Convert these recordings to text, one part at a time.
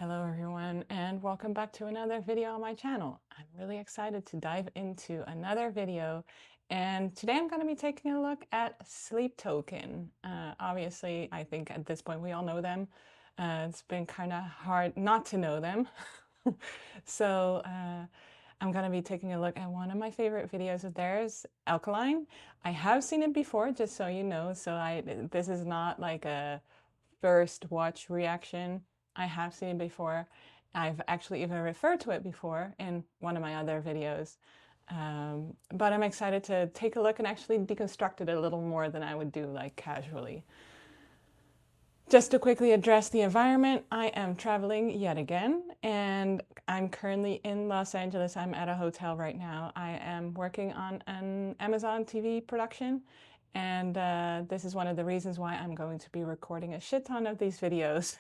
Hello everyone, and welcome back to another video on my channel. I'm really excited to dive into another video, and today I'm going to be taking a look at Sleep Token. Obviously, I think at this point we all know them. It's been kind of hard not to know them. So I'm going to be taking a look at one of my favorite videos of theirs, ALKALINE. I have seen it before, just so you know, so this is not like a first watch reaction. I have seen it before. I've actually even referred to it before in one of my other videos. But I'm excited to take a look and actually deconstruct it a little more than I would do like casually. Just to quickly address the environment, I am traveling yet again, and I'm currently in Los Angeles. I'm at a hotel right now. I am working on an Amazon TV production, and this is one of the reasons why I'm going to be recording a shit ton of these videos,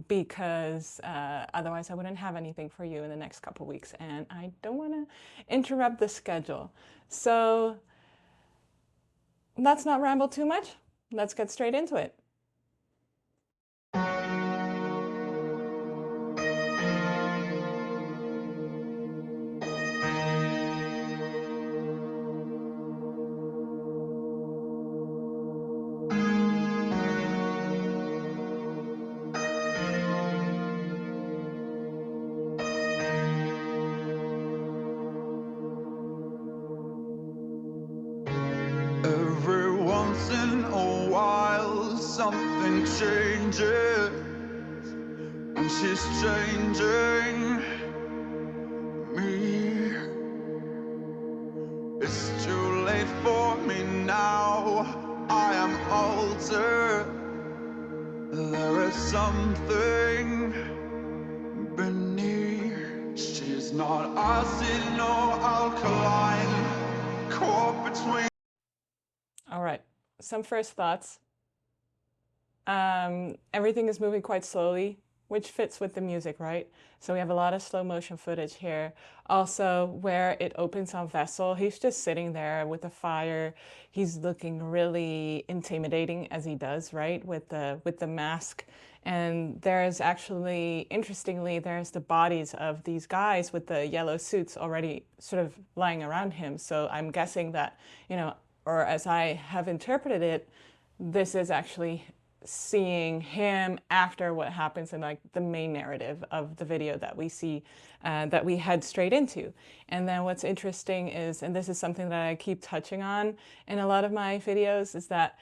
because otherwise I wouldn't have anything for you in the next couple weeks, and I don't want to interrupt the schedule. So let's not ramble too much. Let's get straight into it. Every once in a while something changes, and she's changing me. It's too late for me now, I am altered. There is something beneath. She's not acid nor alkaline, caught between. All right, some first thoughts. Everything is moving quite slowly, which fits with the music, right? So we have a lot of slow motion footage here. Also, where it opens on Vessel, he's just sitting there with a fire. He's looking really intimidating as he does, right? With the mask. And there's actually, interestingly, there's the bodies of these guys with the yellow suits already sort of lying around him. So I'm guessing that, or as I have interpreted it, this is actually seeing him after what happens in like the main narrative of the video that we see, that we head straight into. And then what's interesting is, and this is something that I keep touching on in a lot of my videos, is that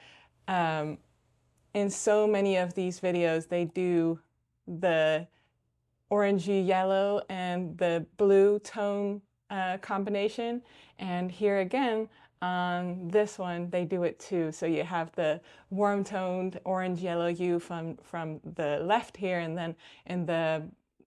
in so many of these videos, they do the orangey yellow and the blue tone combination. And here again, on this one, they do it too. So you have the warm-toned orange-yellow hue from the left here, and then in the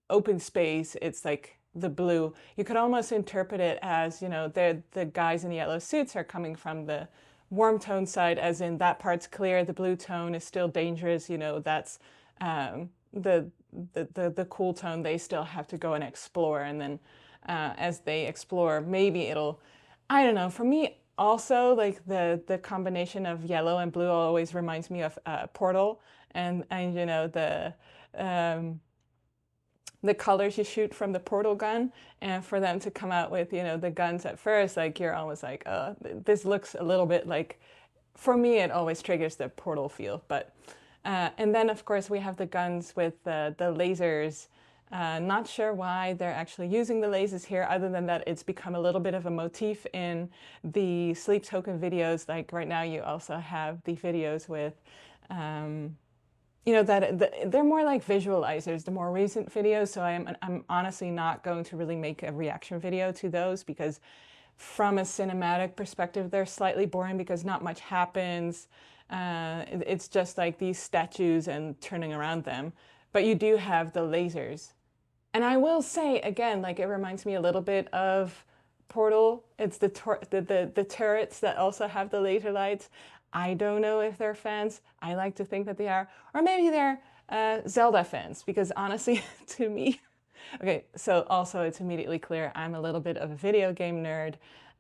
open space, it's like the blue. You could almost interpret it as, the guys in yellow suits are coming from the warm tone side, as in that part's clear, the blue tone is still dangerous, that's the cool tone they still have to go and explore. And then as they explore, maybe it'll, I don't know, for me, also, like the combination of yellow and blue always reminds me of Portal, and the colors you shoot from the Portal gun, and for them to come out with the guns at first, like you're almost like, oh, this looks a little bit like, for me it always triggers the Portal feel. But and then of course we have the guns with the lasers. Not sure why they're actually using the lasers here, other than that it's become a little bit of a motif in the Sleep Token videos. Like right now you also have the videos with, they're more like visualizers, the more recent videos. So I'm honestly not going to really make a reaction video to those, because from a cinematic perspective, they're slightly boring because not much happens. It's just like these statues and turning around them. But you do have the lasers. And I will say, again, like it reminds me a little bit of Portal. It's the turrets that also have the laser lights. I don't know if they're fans. I like to think that they are. Or maybe they're Zelda fans, because honestly, to me, okay, so also it's immediately clear I'm a little bit of a video game nerd.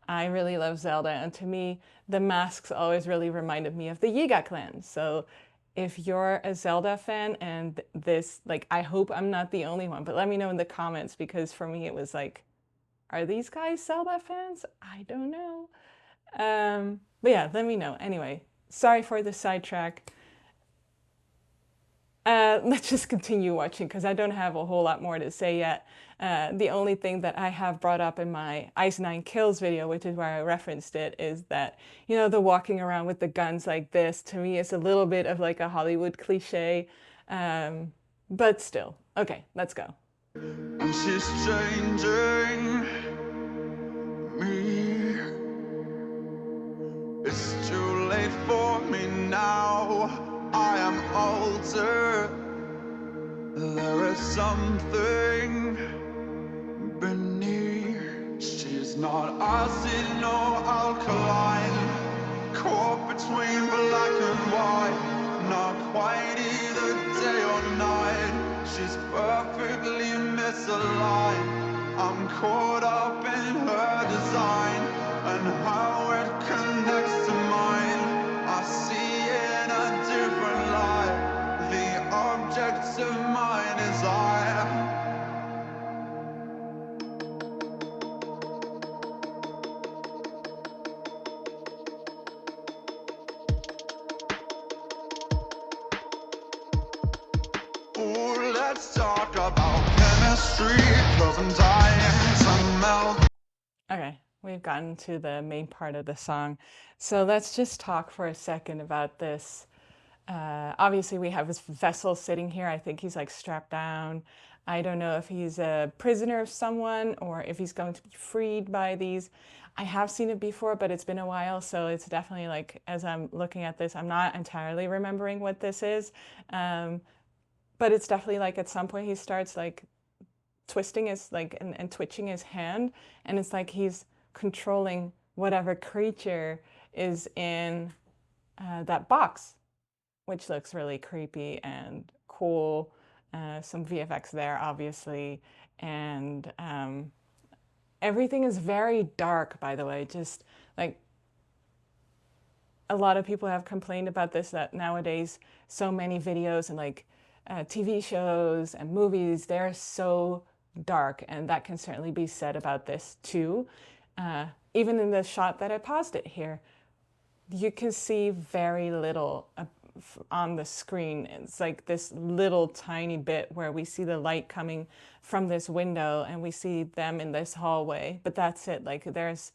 I really love Zelda, and to me, the masks always really reminded me of the Yiga clan. So if you're a Zelda fan and this, like, I hope I'm not the only one, but let me know in the comments because for me it was like, are these guys Zelda fans? I don't know. But yeah, let me know. Anyway, sorry for the sidetrack. Let's just continue watching because I don't have a whole lot more to say yet. The only thing that I have brought up in my Ice Nine Kills video, which is where I referenced it, is that, you know, the walking around with the guns like this, to me, is a little bit of like a Hollywood cliche. But still. Okay, let's go. And she's changing me. It's too late for me now. I am older. There is something beneath. She's not acid nor alkaline, caught between black and white, not quite either day or night. She's perfectly misaligned. I'm caught up in her design and how it connects to mine. I see in a different light the objects of my desire. Ooh, let's talk about chemistry, 'cause I'm dying to melt. Okay, we've gotten to the main part of the song. So let's just talk for a second about this. Obviously, we have his vessel sitting here. I think he's like strapped down. I don't know if he's a prisoner of someone or if he's going to be freed by these. I have seen it before, but it's been a while, so it's definitely like, as I'm looking at this, I'm not entirely remembering what this is. But it's definitely like at some point he starts like twisting his like and twitching his hand, and it's like he's controlling whatever creature is in that box, which looks really creepy and cool. Some VFX there, obviously, and everything is very dark, by the way. Just like a lot of people have complained about this, that nowadays so many videos and like TV shows and movies, they're so dark, and that can certainly be said about this too. Even in the shot that I paused it here, you can see very little on the screen. It's like this little tiny bit where we see the light coming from this window and we see them in this hallway, but that's it. Like there's,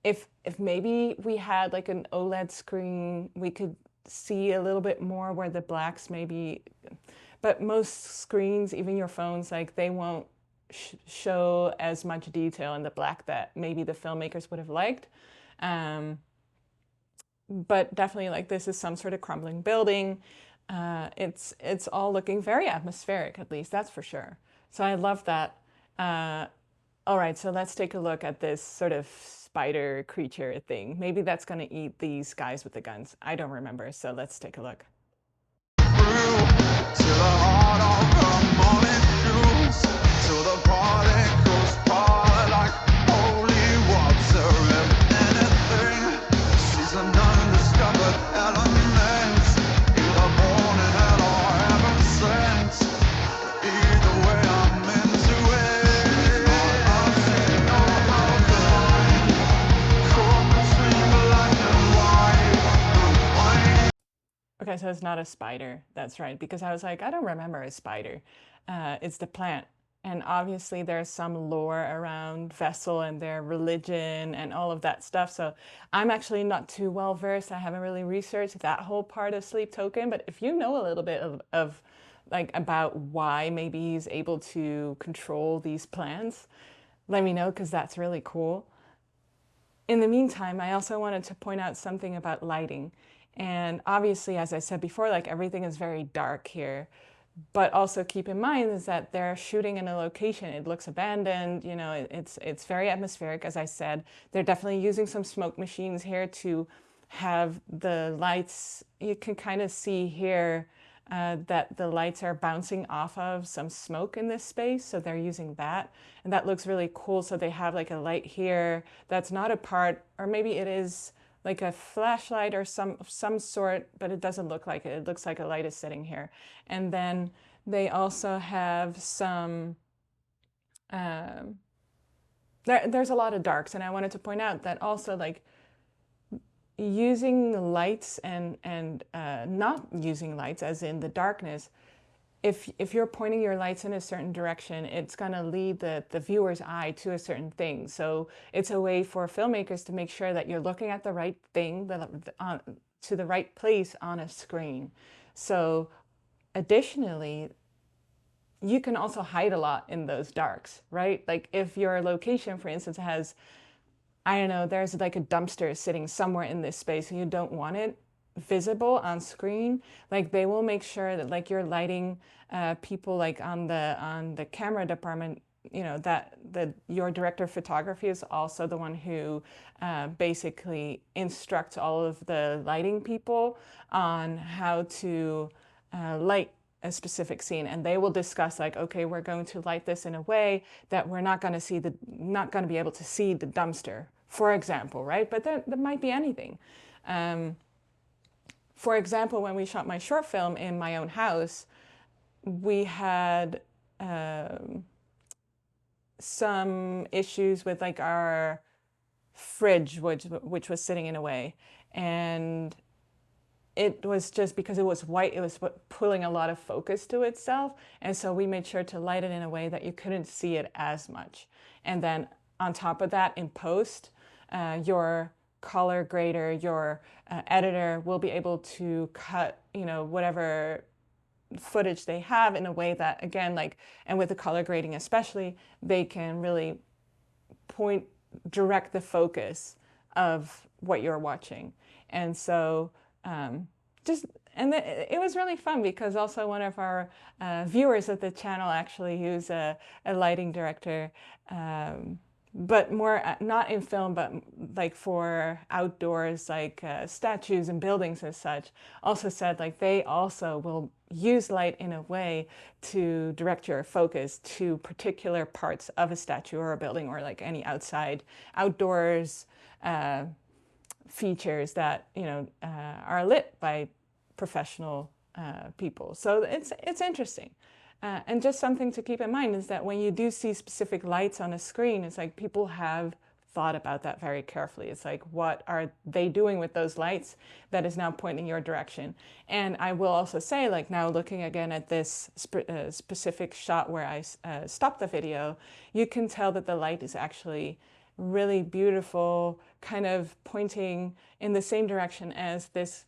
if maybe we had like an OLED screen, we could see a little bit more where the blacks maybe, but most screens, even your phones, like they won't show as much detail in the black that maybe the filmmakers would have liked. But definitely like this is some sort of crumbling building. It's all looking very atmospheric, at least that's for sure. So I love that. All right, so let's take a look at this sort of spider creature thing. Maybe that's gonna eat these guys with the guns. I don't remember, so let's take a look. To the heart of her molecules, till the particles part like holy water. If anything, she's an undiscovered element, either born in hell or heaven sent. Either way, I'm into it. I've seen no alkaline, caught between black and white. Okay, so it's not a spider. That's right, because I was like, I don't remember a spider. It's the plant. And obviously there's some lore around Vessel and their religion and all of that stuff. So I'm actually not too well versed. I haven't really researched that whole part of Sleep Token. But if you know a little bit of like about why maybe he's able to control these plants, let me know, because that's really cool. In the meantime, I also wanted to point out something about lighting. And obviously, as I said before, like everything is very dark here. But also keep in mind is that they're shooting in a location. It looks abandoned, you know, it's very atmospheric, as I said. They're definitely using some smoke machines here to have the lights. You can kind of see here that the lights are bouncing off of some smoke in this space. So they're using that. And that looks really cool. So they have like a light here that's not a part, or maybe it is like a flashlight or some sort, but it doesn't look like it. It looks like a light is sitting here. And then they also have some, um, there's a lot of darks, and I wanted to point out that also like using lights and not using lights, as in the darkness, if you're pointing your lights in a certain direction, it's going to lead the viewer's eye to a certain thing. So it's a way for filmmakers to make sure that you're looking at the right thing, to the right place on a screen. So additionally, you can also hide a lot in those darks, right? Like if your location, for instance, has, I don't know, there's like a dumpster sitting somewhere in this space and you don't want it visible on screen, like they will make sure that like you're lighting people like on the camera department, you know, that your director of photography is also the one who basically instructs all of the lighting people on how to light a specific scene, and they will discuss like, okay, we're going to light this in a way that we're not going to be able to see the dumpster, for example, right? But that might be anything. For example, when we shot my short film in my own house, we had some issues with like our fridge, which was sitting in a way, and it was just because it was white, it was pulling a lot of focus to itself, and so we made sure to light it in a way that you couldn't see it as much. And then on top of that, in post, your color grader, your editor will be able to cut, you know, whatever footage they have in a way that, again, like, and with the color grading especially, they can really direct the focus of what you're watching. And so it was really fun because also one of our viewers of the channel actually used a lighting director, but more not in film, but like for outdoors, like statues and buildings and such, also said like they also will use light in a way to direct your focus to particular parts of a statue or a building or like any outdoors features that, you know, are lit by professional people. So it's interesting. And just something to keep in mind is that when you do see specific lights on a screen, it's like people have thought about that very carefully. It's like, what are they doing with those lights that is now pointing your direction? And I will also say, like now looking again at this specific shot where I stopped the video, you can tell that the light is actually really beautiful, kind of pointing in the same direction as this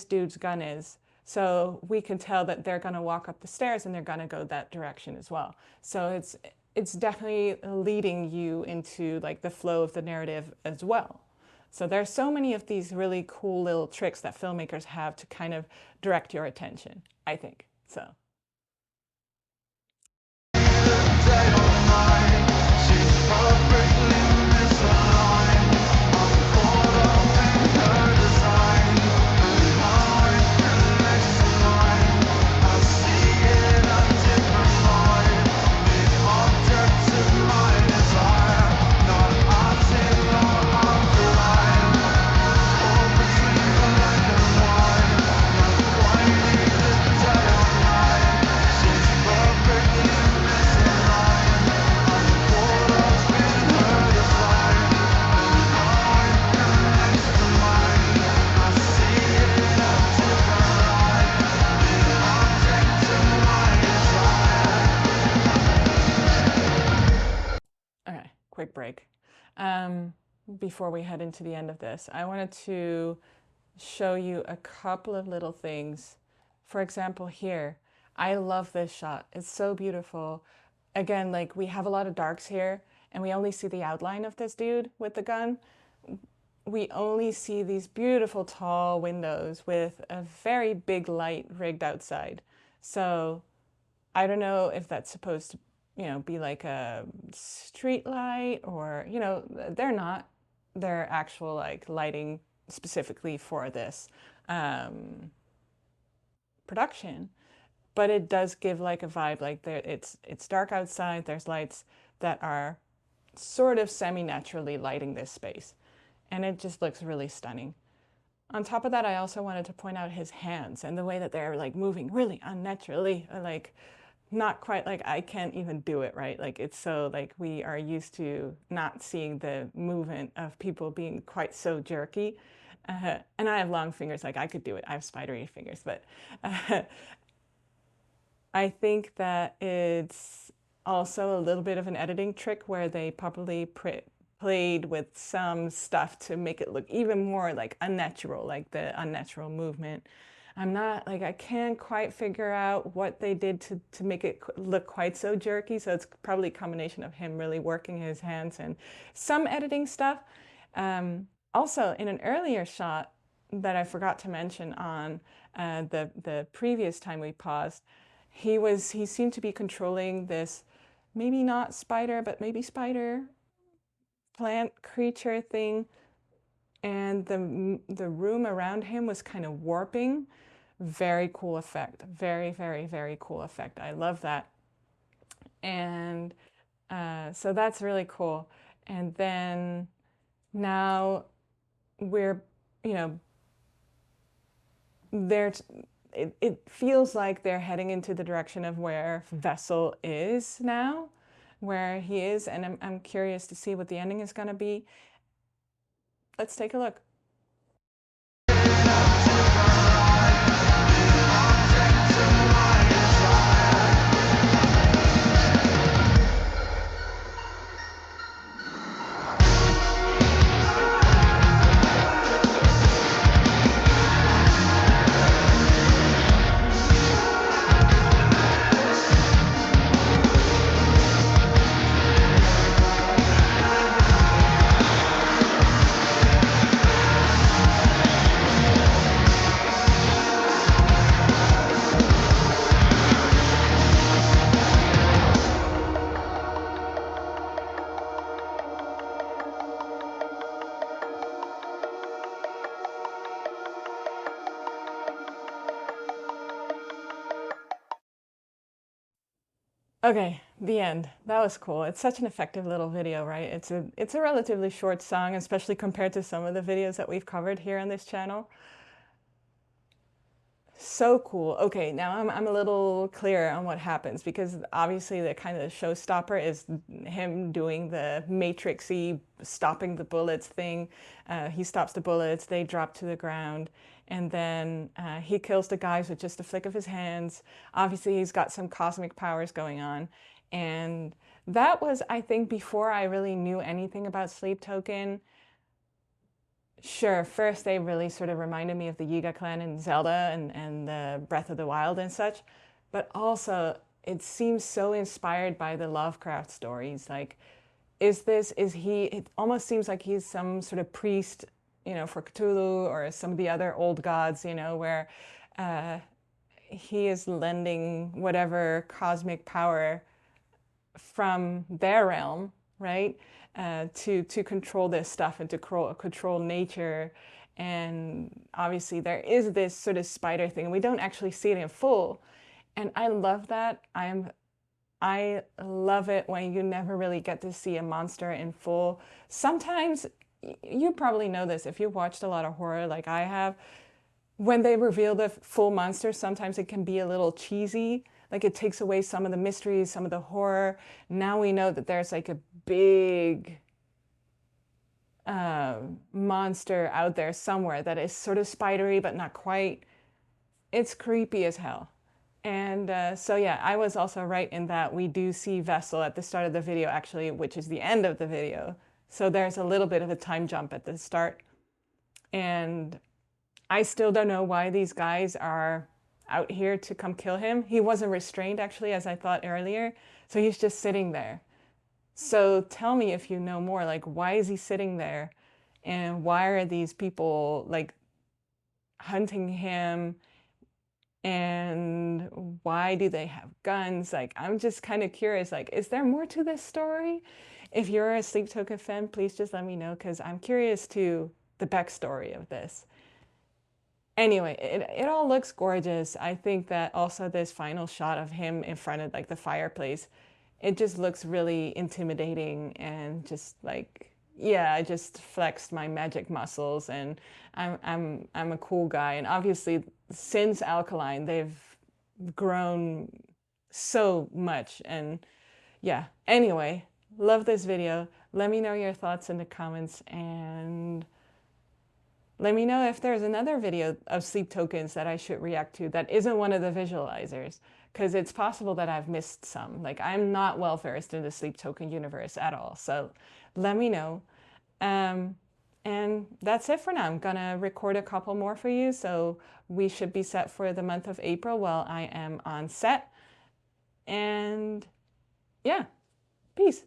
dude's gun is. So we can tell that they're going to walk up the stairs and they're going to go that direction as well. So it's definitely leading you into like the flow of the narrative as well. So there's so many of these really cool little tricks that filmmakers have to kind of direct your attention, I think. So. Okay, quick break. Before we head into the end of this, I wanted to show you a couple of little things. For example, here, I love this shot. It's so beautiful. Again, like we have a lot of darks here and we only see the outline of this dude with the gun. We only see these beautiful tall windows with a very big light rigged outside. So I don't know if that's supposed to, you know, be like a street light or, you know, they're not. They're actual like lighting specifically for this production, but it does give like a vibe like it's dark outside, there's lights that are sort of semi-naturally lighting this space. and it just looks really stunning. On top of that, I also wanted to point out his hands and the way that they're like moving really unnaturally, like not quite like I can't even do it, right? Like it's so like we are used to not seeing the movement of people being quite so jerky. And I have long fingers, like I could do it. I have spidery fingers, but I think that it's also a little bit of an editing trick where they probably played with some stuff to make it look even more like unnatural, like the unnatural movement. I'm not like I can't quite figure out what they did to make it look quite so jerky. So it's probably a combination of him really working his hands and some editing stuff. Also, in an earlier shot that I forgot to mention on the previous time we paused, he seemed to be controlling this maybe not spider, but maybe spider plant creature thing, and the room around him was kind of warping. Very cool effect. Very, very, very cool effect. I love that. And so that's really cool. And then now we're, you know, there's it feels like they're heading into the direction of where Vessel is now, where he is, and I'm curious to see what the ending is going to be. Let's take a look. Okay, the end. That was cool. It's such an effective little video, right? It's a relatively short song, especially compared to some of the videos that we've covered here on this channel. So cool. Okay, now I'm a little clearer on what happens because obviously the kind of showstopper is him doing the Matrixy stopping the bullets thing. He stops the bullets, they drop to the ground, and then he kills the guys with just a flick of his hands. Obviously, he's got some cosmic powers going on, and that was, I think, before I really knew anything about Sleep Token. Sure, first they really sort of reminded me of the Yiga clan in Zelda and the Breath of the Wild and such, but also it seems so inspired by the Lovecraft stories. Like, is he, it almost seems like he's some sort of priest, you know, for Cthulhu or some of the other old gods, you know, where uh, he is lending whatever cosmic power from their realm, right? To control this stuff and to control nature. And obviously there is this sort of spider thing, and we don't actually see it in full. And I love that. I love it when you never really get to see a monster in full. Sometimes, you probably know this if you've watched a lot of horror like I have, when they reveal the full monster, sometimes it can be a little cheesy. Like it takes away some of the mysteries, some of the horror. Now we know that there's like a big monster out there somewhere that is sort of spidery, but not quite. It's creepy as hell. And so yeah, I was also right in that we do see Vessel at the start of the video, actually, which is the end of the video. So there's a little bit of a time jump at the start. And I still don't know why these guys are out here to come kill him. He wasn't restrained, actually, as I thought earlier. So he's just sitting there. So tell me if you know more, like, why is he sitting there? And why are these people, like, hunting him? And why do they have guns? Like, I'm just kind of curious, like, is there more to this story? If you're a Sleep Token fan, please just let me know, because I'm curious to the backstory of this. Anyway, it all looks gorgeous. I think that also this final shot of him in front of like the fireplace, it just looks really intimidating and just like, yeah, I just flexed my magic muscles, and I'm a cool guy. And obviously, since Alkaline, they've grown so much. And yeah, anyway, love this video. Let me know your thoughts in the comments, and let me know if there's another video of sleep tokens that I should react to that isn't one of the visualizers, because it's possible that I've missed some. Like, I'm not well versed in the sleep token universe at all. So let me know. Um, and that's it for now. I'm gonna record a couple more for you, so we should be set for the month of April while I am on set. And yeah, peace.